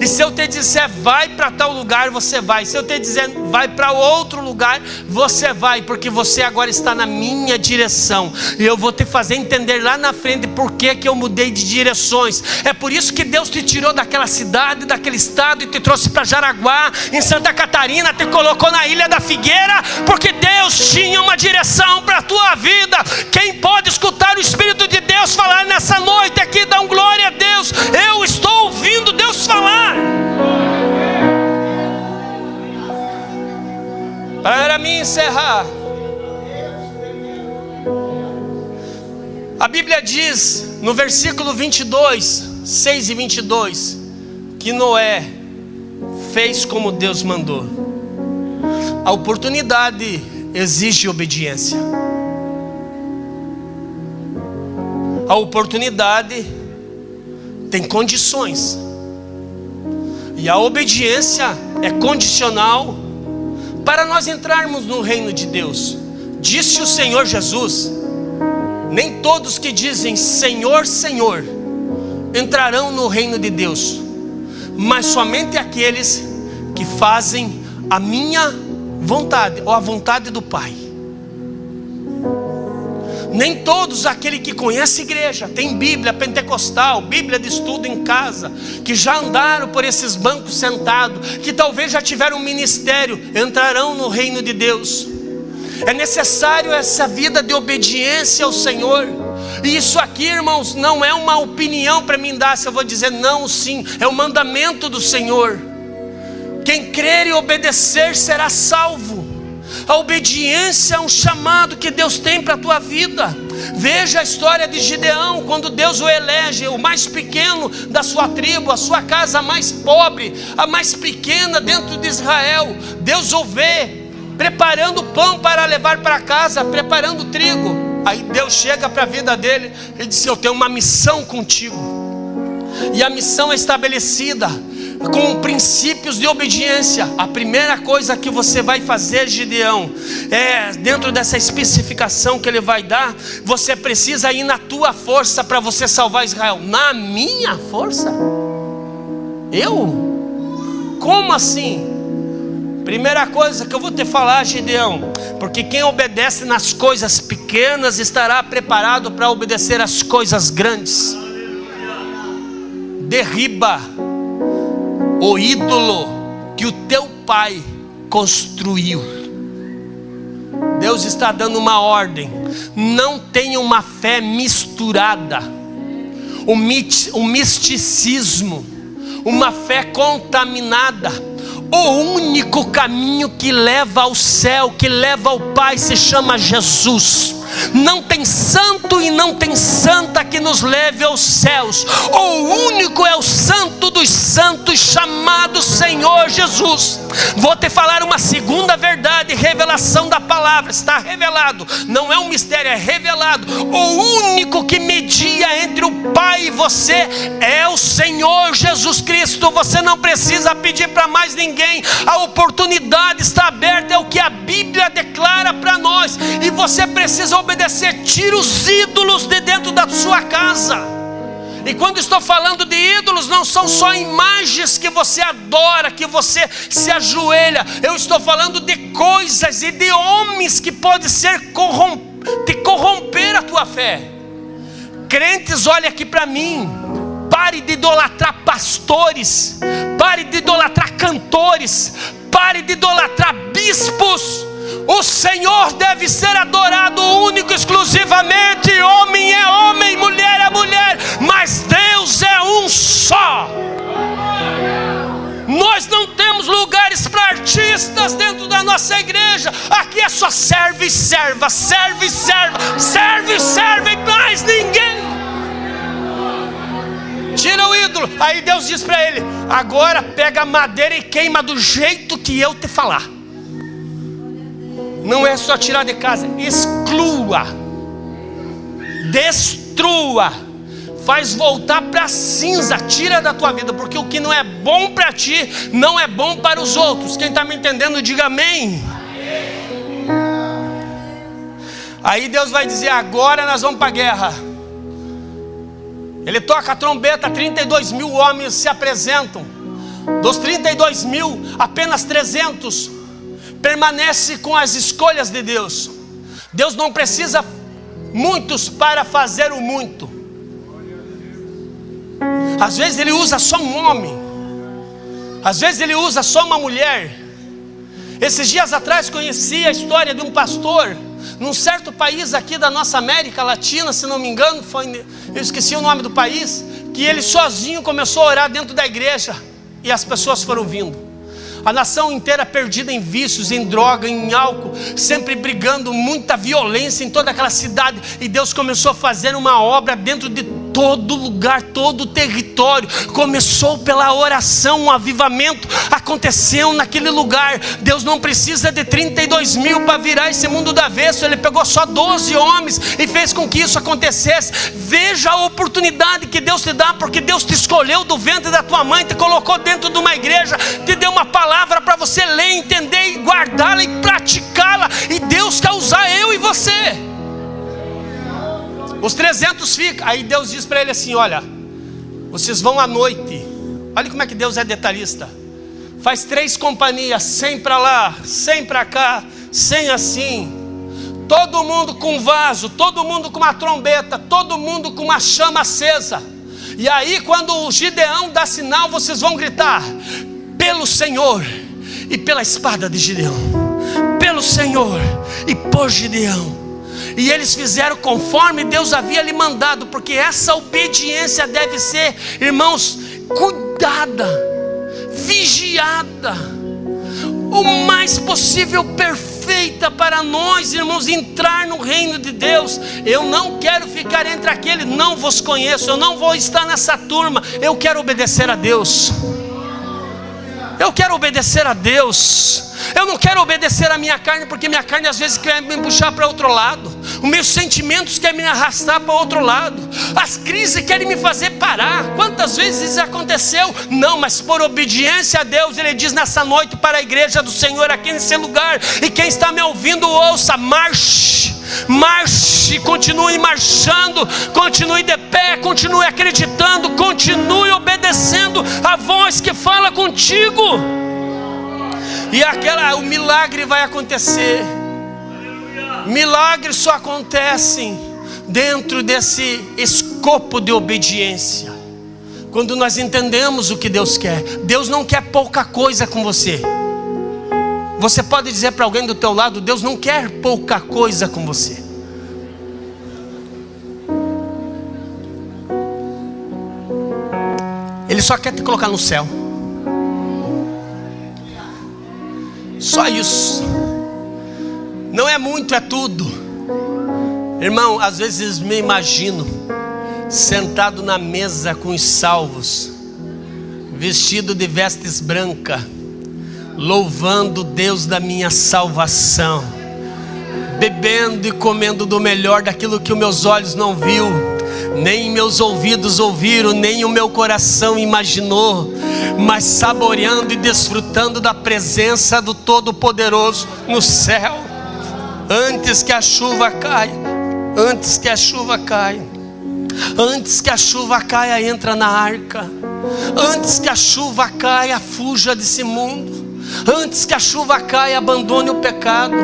E se eu te disser vai para tal lugar, você vai. Se eu te dizer vai para outro lugar, você vai. Porque você agora está na minha direção. E eu vou te fazer entender lá na frente por que eu mudei de direções. É por isso que Deus te tirou daquela cidade, daquele estado, e te trouxe para Jaraguá, em Santa Catarina, te colocou na Ilha da Figueira, porque Deus tinha uma direção para a tua vida. Quem pode escutar o Espírito de Deus falar nessa noite aqui, dá um glória a Deus. Eu estou ouvindo Deus falar. Para mim encerrar, a Bíblia diz no versículo 22, 6 e 22, que Noé fez como Deus mandou. A oportunidade exige obediência. A oportunidade tem condições. E a obediência é condicional para nós entrarmos no reino de Deus. Disse o Senhor Jesus: nem todos que dizem Senhor, Senhor entrarão no reino de Deus, mas somente aqueles que fazem a minha vontade, ou a vontade do Pai. Nem todos aquele que conhece igreja, tem Bíblia pentecostal, Bíblia de estudo em casa, que já andaram por esses bancos sentados, que talvez já tiveram um ministério, entrarão no reino de Deus. É necessário essa vida de obediência ao Senhor. E isso aqui, irmãos, não é uma opinião para mim dar, se eu vou dizer não, sim, é o mandamento do Senhor. Quem crer e obedecer será salvo. A obediência é um chamado que Deus tem para a tua vida. Veja a história de Gideão, quando Deus o elege, o mais pequeno da sua tribo, a sua casa mais pobre, a mais pequena dentro de Israel. Deus o vê preparando pão para levar para casa, preparando trigo. Aí Deus chega para a vida dele e diz: eu tenho uma missão contigo. E a missão é estabelecida com princípios de obediência. A primeira coisa que você vai fazer, Gideão, é dentro dessa especificação que ele vai dar: você precisa ir na tua força para você salvar Israel. Na minha força? Eu? Como assim? Primeira coisa que eu vou te falar, Gideão, porque quem obedece nas coisas pequenas estará preparado para obedecer às coisas grandes. Derriba o ídolo que o teu pai construiu. Deus está dando uma ordem: não tenha uma fé misturada, o misticismo, uma fé contaminada. O único caminho que leva ao céu, que leva ao Pai, se chama Jesus. Não tem santo e não tem santa que nos leve aos céus. O único é o Santo dos Santos, chamado Senhor Jesus. Vou te falar uma segunda verdade, revelação da palavra. Está revelado, não é um mistério, é revelado. O único que media entre o Pai e você é o Senhor Jesus Cristo. Você não precisa pedir para mais ninguém. A oportunidade está aberta, é o que a Bíblia declara para nós. E você precisa obedecer. Tira os ídolos de dentro da sua casa. E quando estou falando de ídolos, não são só imagens que você adora, que você se ajoelha. Eu estou falando de coisas e de homens que podem ser te corromper a tua fé. Crentes, olha aqui para mim. Pare de idolatrar pastores. Pare de idolatrar cantores. Pare de idolatrar bispos. O Senhor deve ser adorado único, exclusivamente. Homem é homem, mulher é mulher, mas Deus é um só. Nós não temos lugares para artistas dentro da nossa igreja. Aqui é só serve e serva, serve e serva, serve e serve, mais ninguém. Tira o ídolo. Aí Deus diz para ele: agora pega a madeira e queima do jeito que eu te falar. Não é só tirar de casa, exclua, destrua, faz voltar para cinza, tira da tua vida, porque o que não é bom para ti, não é bom para os outros. Quem está me entendendo, diga amém. Aí Deus vai dizer: agora nós vamos para a guerra. Ele toca a trombeta, 32 mil homens se apresentam. Dos 32 mil, apenas 300 permanece com as escolhas de Deus. Deus não precisa muitos para fazer o muito. Às vezes Ele usa só um homem, às vezes Ele usa só uma mulher. Esses dias atrás conheci a história de um pastor num certo país aqui da nossa América Latina, se não me engano, eu esqueci o nome do país, que ele sozinho começou a orar dentro da igreja e as pessoas foram vindo. A nação inteira perdida em vícios, em droga, em álcool, sempre brigando, muita violência em toda aquela cidade. E Deus começou a fazer uma obra dentro de todo lugar, todo o território. Começou pela oração, um avivamento aconteceu naquele lugar. Deus não precisa de 32 mil para virar esse mundo do avesso. Ele pegou só 12 homens e fez com que isso acontecesse. Veja a oportunidade que Deus te dá, porque Deus te escolheu do ventre da tua mãe, te colocou dentro de uma igreja, te deu uma palavra para você ler, entender e guardá-la e praticá-la. E Deus quer usar eu e você. Os 300 ficam. Aí Deus diz para ele assim: olha, vocês vão à noite. Olha como é que Deus é detalhista. Faz 3 companhias, 100 para lá, 100 para cá, 100 assim. Todo mundo com vaso, todo mundo com uma trombeta, todo mundo com uma chama acesa. E aí quando o Gideão dá sinal, vocês vão gritar: pelo Senhor e pela espada de Gideão, pelo Senhor e por Gideão. E eles fizeram conforme Deus havia lhe mandado, porque essa obediência deve ser, irmãos, cuidada, vigiada, o mais possível perfeita para nós, irmãos, entrar no reino de Deus. Eu não quero ficar entre aqueles, não vos conheço, eu não vou estar nessa turma. Eu quero obedecer a Deus. Eu quero obedecer a Deus. Eu não quero obedecer a minha carne, porque minha carne às vezes quer me puxar para outro lado. Os meus sentimentos querem me arrastar para outro lado. As crises querem me fazer parar. Quantas vezes isso aconteceu? Não, mas por obediência a Deus, Ele diz nessa noite para a igreja do Senhor aqui nesse lugar. E quem está me ouvindo, ouça: marche, marche, continue marchando, continue de pé, continue acreditando, continue obedecendo a voz que fala contigo. E o milagre vai acontecer. Milagres só acontecem dentro desse escopo de obediência. Quando nós entendemos o que Deus quer. Deus não quer pouca coisa com você. Você pode dizer para alguém do teu lado: Deus não quer pouca coisa com você. Ele só quer te colocar no céu. Só isso. Não é muito, é tudo. Irmão, às vezes me imagino sentado na mesa com os salvos, vestido de vestes brancas, louvando Deus da minha salvação, bebendo e comendo do melhor, daquilo que os meus olhos não viu, nem meus ouvidos ouviram, nem o meu coração imaginou, mas saboreando e desfrutando da presença do Todo-Poderoso no céu. Antes que a chuva caia, antes que a chuva caia, antes que a chuva caia, entra na arca. Antes que a chuva caia, fuja desse mundo. Antes que a chuva caia, abandone o pecado.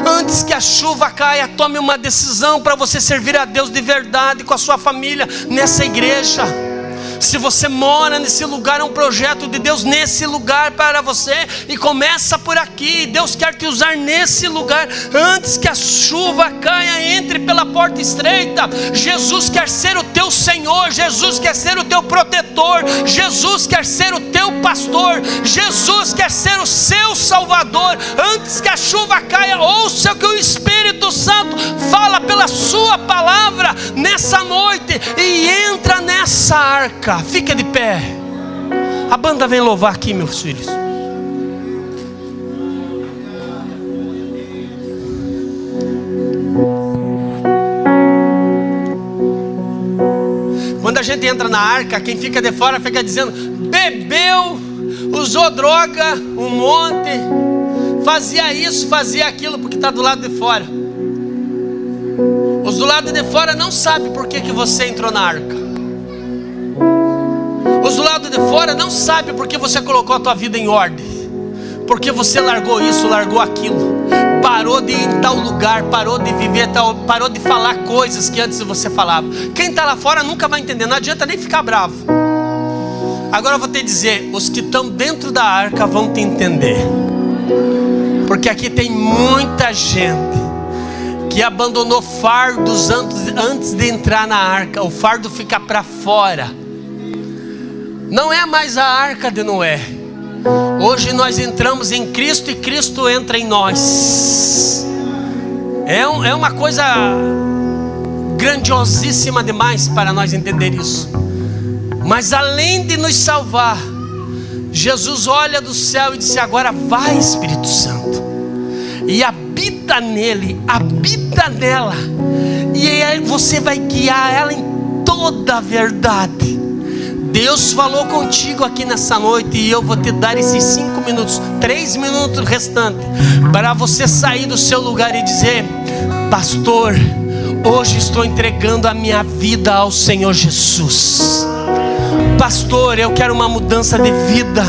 Antes que a chuva caia, tome uma decisão para você servir a Deus de verdade com a sua família nessa igreja. Se você mora nesse lugar, é um projeto de Deus nesse lugar para você, e começa por aqui. Deus quer te usar nesse lugar. Antes que a chuva caia, entre pela porta estreita. Jesus quer ser o teu Senhor, Jesus quer ser o teu protetor, Jesus quer ser o teu pastor, Jesus quer ser o seu Salvador. Antes que a chuva caia, ouça o que o Espírito Santo fala pela sua palavra nessa noite, e entra nessa arca. Fica de pé. A banda vem louvar aqui, meus filhos. Quando a gente entra na arca, quem fica de fora fica dizendo: bebeu, usou droga, um monte, fazia isso, fazia aquilo, porque está do lado de fora. Os do lado de fora não sabem por que você entrou na arca. Os do lado de fora não sabem porque você colocou a tua vida em ordem, porque você largou isso, largou aquilo, parou de ir em tal lugar, parou de viver tal, parou de falar coisas que antes você falava. Quem está lá fora nunca vai entender, não adianta nem ficar bravo. Agora eu vou te dizer, os que estão dentro da arca vão te entender, porque aqui tem muita gente que abandonou fardos antes de entrar na arca. O fardo fica para fora. Não é mais a arca de Noé. Hoje nós entramos em Cristo e Cristo entra em nós. É uma coisa grandiosíssima demais para nós entender isso. Mas além de nos salvar, Jesus olha do céu e disse: agora vai, Espírito Santo, e habita nele, habita nela, e aí você vai guiar ela em toda a verdade. Deus falou contigo aqui nessa noite, e eu vou te dar esses 5 minutos, 3 minutos restantes, para você sair do seu lugar e dizer: pastor, hoje estou entregando a minha vida ao Senhor Jesus. Pastor, eu quero uma mudança de vida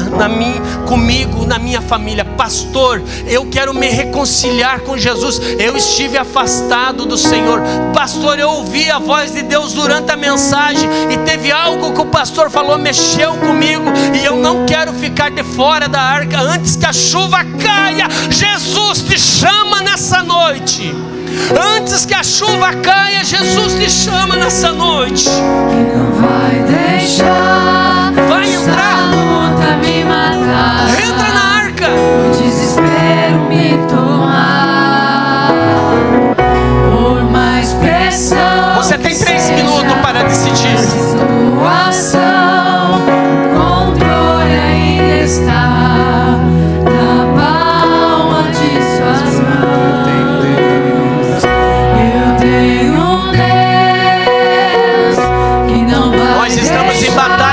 comigo, na minha família. Pastor, eu quero me reconciliar com Jesus. Eu estive afastado do Senhor. Pastor, eu ouvi a voz de Deus durante a mensagem, e teve algo que o pastor falou, mexeu comigo, e eu não quero ficar de fora da arca. Antes que a chuva caia, Jesus te chama nessa noite. Antes que a chuva caia, Jesus te chama nessa noite. Que não vai deixar, vai entrar, essa luta me matar. Entra na arca. O desespero me tomar. Por mais pressão, você tem 3 minutos para decidir. Situação, o controle ainda está na palma de suas mãos. Eu tenho um Deus que não vai. Nós estamos em batalha.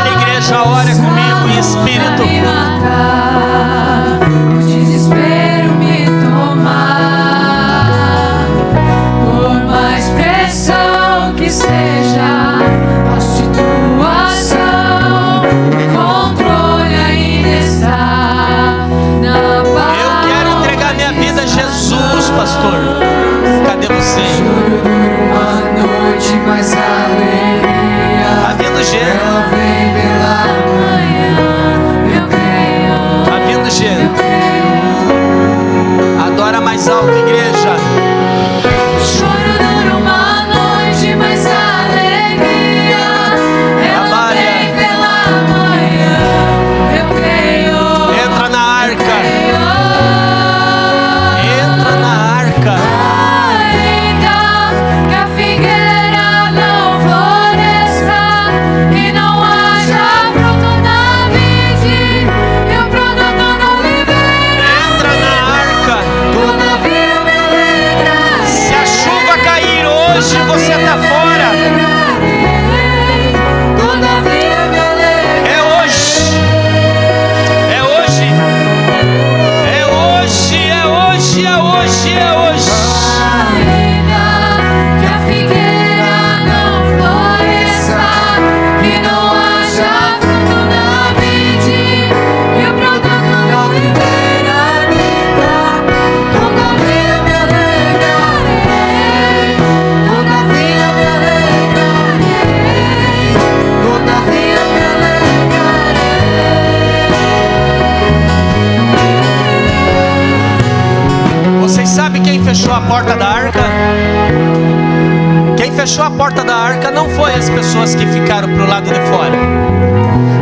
de fora.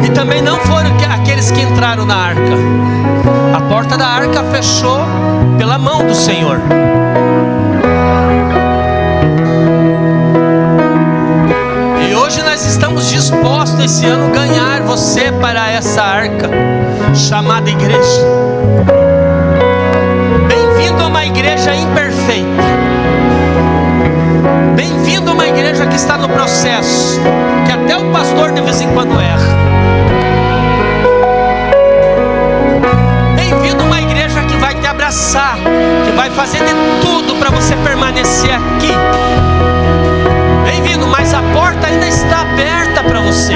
E também não foram aqueles que entraram na arca. A porta da arca fechou pela mão do Senhor. E hoje nós estamos dispostos esse ano ganhar você para essa arca chamada igreja. Bem-vindo a uma igreja imperfeita. Bem-vindo a uma igreja que está no processo, que até o pastor de vez em quando erra. Bem-vindo a uma igreja que vai te abraçar, que vai fazer de tudo para você permanecer aqui. Bem-vindo, mas a porta ainda está aberta para você.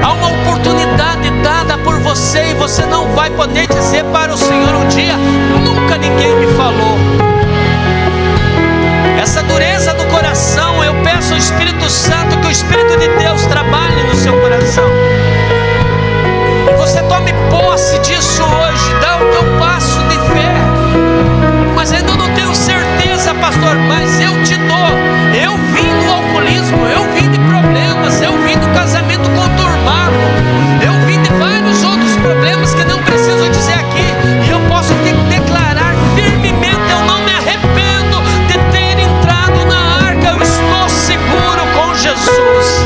Há uma oportunidade dada por você e você não vai poder dizer para o Senhor um dia: nunca ninguém me falou. Essa dureza do coração, eu peço ao Espírito Santo que o Espírito de Deus trabalhe no seu coração. E você tome posse disso hoje, dá o teu passo de fé. Mas ainda não tenho certeza, pastor, mas eu te dou. Eu vim do alcoolismo, eu vim de problemas, eu vim do casamento conturbado, eu vim de vários outros problemas que não preciso dizer aqui. E eu posso te declarar firmemente: eu não me arrependo de ter entrado na arca, eu estou seguro com Jesus.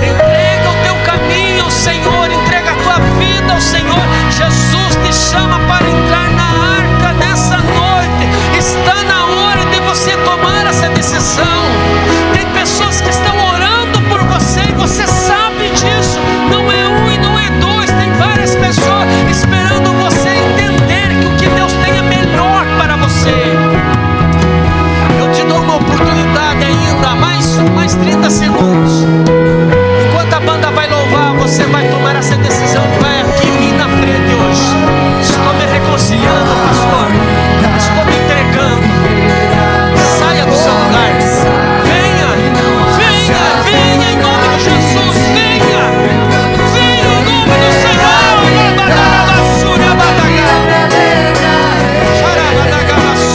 Entrega o teu caminho ao Senhor, entrega a tua vida ao Senhor. Jesus te chama para entrar na arca nessa noite. Está na hora de você tomar essa decisão. Tem pessoas que estão orando por você e você sabe disso. Não é um e não é dois, tem várias pessoas esperando você entender que o que Deus tem é melhor para você. Eu te dou uma oportunidade ainda, mais 30 segundos. Enquanto a banda vai louvar, você vai tomar essa decisão e vai aqui vir na frente hoje. Estou me reconciliando, pastor. Estou me entregando. Saia do seu lugar. Venha, venha, venha em nome de Jesus. Venha, venha em nome do Senhor.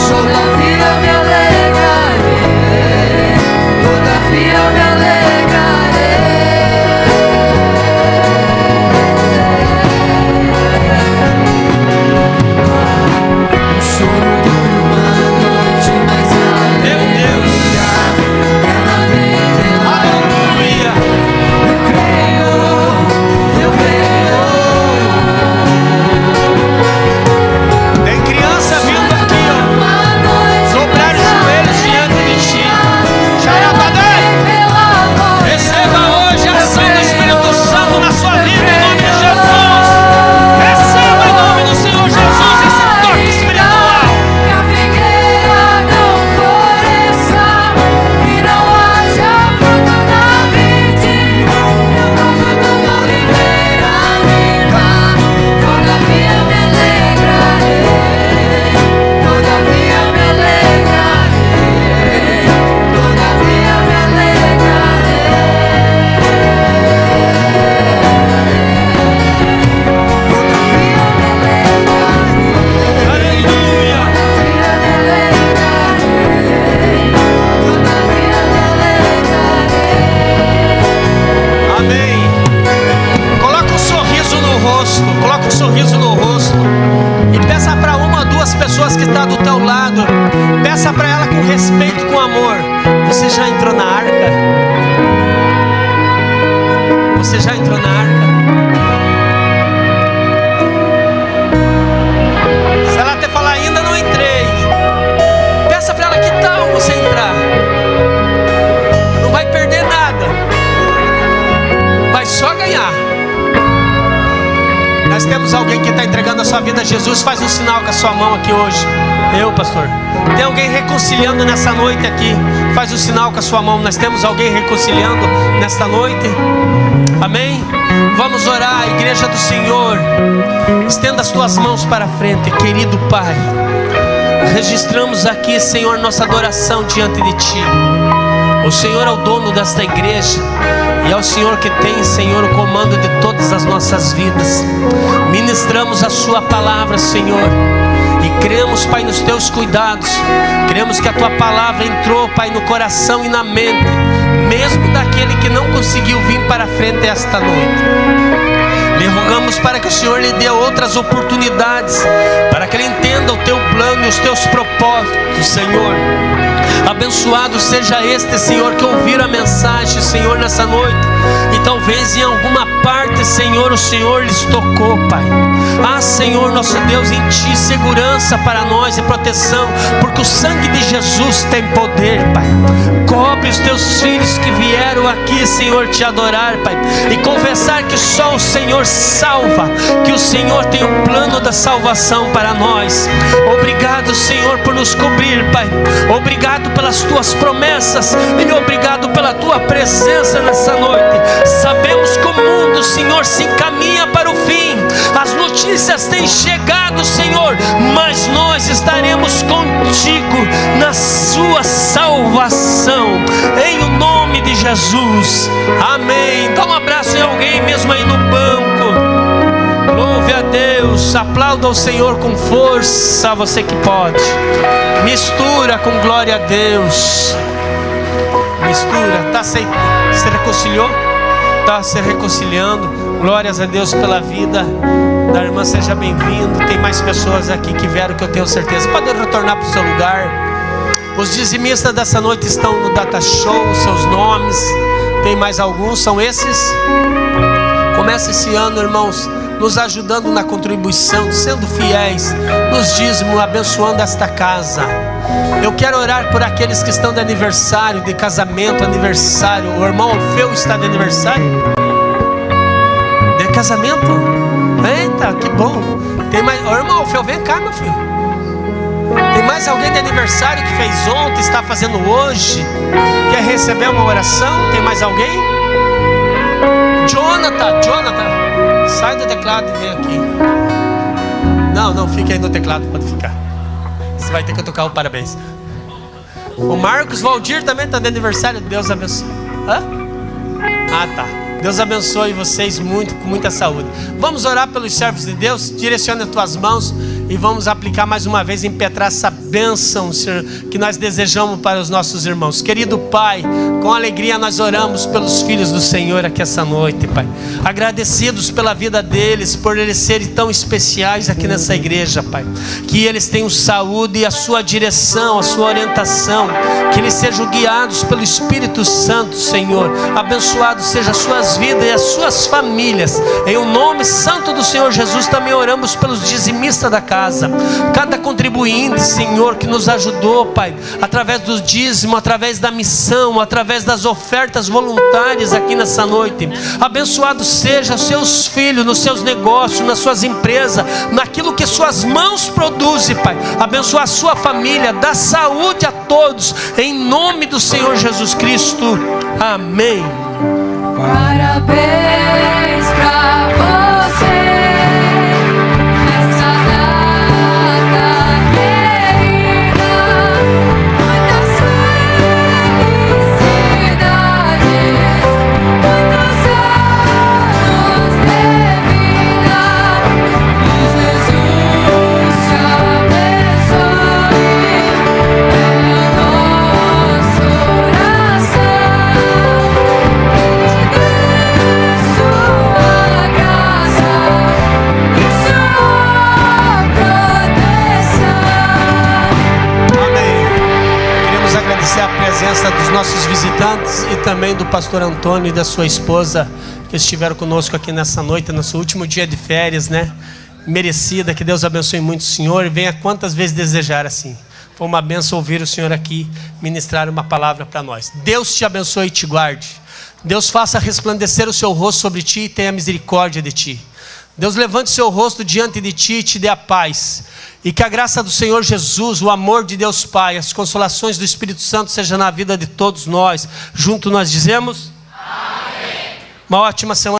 Todavia me alegrarei, todavia me alegrarei. O choro dura uma noite, mas a alegria ela vem pela Aleluia. Eu creio, eu creio. Tem criança vindo aqui, ó. Uma noite Dobrar os joelhos diante de ti. Xarabadai. Receba hoje a ação do Espírito Santo na sua vida em nome de Jesus. Receba em nome do Senhor Jesus esse toque espiritual. Que a figueira não floresça e não haja fruto na vide, e o fruto da oliveira minta. Todavia me alegrarei, todavia me alegrarei, todavia me Aleluia. Amém. Coloca um sorriso no rosto. Coloca um sorriso no rosto. E peça para uma ou duas pessoas que estão do teu lado. Peça para ela com respeito, com amor. Você já entrou na arca? Você já entrou na arca? Se ela até falar ainda não entrei, peça para ela: que tal você entrar? Não vai perder nada, vai só ganhar. Nós temos alguém que está entregando a sua vida a Jesus. Faz um sinal com a sua mão aqui hoje. Eu, pastor. Tem alguém reconciliando nessa noite aqui? Faz um sinal com a sua mão. Nós temos alguém reconciliando nesta noite. Amém? Vamos orar, igreja do Senhor. Estenda as tuas mãos para frente, querido Pai. Registramos aqui, Senhor, nossa adoração diante de Ti. O Senhor é o dono desta igreja e é o Senhor que tem, Senhor, o comando de todas as nossas vidas. Ministramos a Sua palavra, Senhor, e cremos, Pai, nos Teus cuidados. Cremos que a Tua palavra entrou, Pai, no coração e na mente mesmo daquele que não conseguiu vir para a frente esta noite. Lhe rogamos para que o Senhor lhe dê outras oportunidades, para que ele entenda o teu plano e os teus propósitos, Senhor. Abençoado seja este, Senhor, que ouvir a mensagem, Senhor, nessa noite, e talvez em alguma parte, Senhor, o Senhor lhes tocou, Pai. Ah, Senhor, nosso Deus, em Ti segurança para nós e proteção, porque o sangue de Jesus tem poder, Pai. Cobre os Teus filhos que vieram aqui, Senhor, Te adorar, Pai, e confessar que só o Senhor salva, que o Senhor tem um plano da salvação para nós. Obrigado, Senhor, por nos cobrir, Pai. Obrigado pelas Tuas promessas e obrigado pela Tua presença nessa noite. Sabemos que o mundo, Senhor, se encaminha para o fim. As notícias têm chegado, Senhor, mas nós estaremos contigo na Sua salvação, em o nome de Jesus. Amém. Dá um abraço em alguém mesmo aí no banco. Louve a Deus. Aplauda o Senhor com força, você que pode. Mistura com glória a Deus. Mistura. Tá se reconciliou? Tá se reconciliando. Glórias a Deus pela vida da irmã. Seja bem-vindo. Tem mais pessoas aqui que vieram, que eu tenho certeza. Pode retornar para o seu lugar. Os dizimistas dessa noite estão no Data Show. Os seus nomes. Tem mais alguns? São esses? Começa esse ano, irmãos, nos ajudando na contribuição, sendo fiéis, nos dízimos, abençoando esta casa. Eu quero orar por aqueles que estão de aniversário, de casamento, aniversário. O irmão Alfeu está de aniversário? De casamento? Eita, que bom. Tem mais? Ô, irmão Alfeu, vem cá, meu filho. Tem mais alguém de aniversário que fez ontem, está fazendo hoje? Quer receber uma oração? Tem mais alguém? Jonathan, sai do teclado e vem aqui. Não, fique aí no teclado, pode ficar. Você vai ter que tocar o parabéns. O Marcos Valdir também está de aniversário. Deus abençoe. Hã? Ah, tá. Deus abençoe vocês muito, com muita saúde. Vamos orar pelos servos de Deus. Direcione as tuas mãos e vamos aplicar mais uma vez, impetrar essa bênção, Senhor, que nós desejamos para os nossos irmãos. Querido Pai, com alegria nós oramos pelos filhos do Senhor aqui essa noite, Pai. Agradecidos pela vida deles, por eles serem tão especiais aqui nessa igreja, Pai. Que eles tenham saúde e a sua direção, a sua orientação. Que eles sejam guiados pelo Espírito Santo, Senhor. Abençoados sejam as suas vidas e as suas famílias. Em o nome santo do Senhor Jesus, também oramos pelos dizimistas da casa. Cada contribuinte, Senhor, que nos ajudou, Pai, através do dízimo, através da missão, através das ofertas voluntárias aqui nessa noite. Abençoado seja os seus filhos nos seus negócios, nas suas empresas, naquilo que suas mãos produzem, Pai. Abençoa a sua família, dá saúde a todos, em nome do Senhor Jesus Cristo. Amém. Parabéns pra você nessa data querida, muitas felicidades, muitos anos de vida, que Jesus te abençoe, é nosso oração. Agradecer a presença dos nossos visitantes e também do pastor Antônio e da sua esposa, que estiveram conosco aqui nessa noite, no seu último dia de férias, né? Merecida. Que Deus abençoe muito o Senhor e venha quantas vezes desejar assim. Foi uma bênção ouvir o Senhor aqui ministrar uma palavra para nós. Deus te abençoe e te guarde. Deus faça resplandecer o seu rosto sobre ti e tenha misericórdia de ti. Deus levante o seu rosto diante de ti e te dê a paz. E que a graça do Senhor Jesus, o amor de Deus Pai, as consolações do Espírito Santo seja na vida de todos nós. Junto nós dizemos: amém. Uma ótima semana.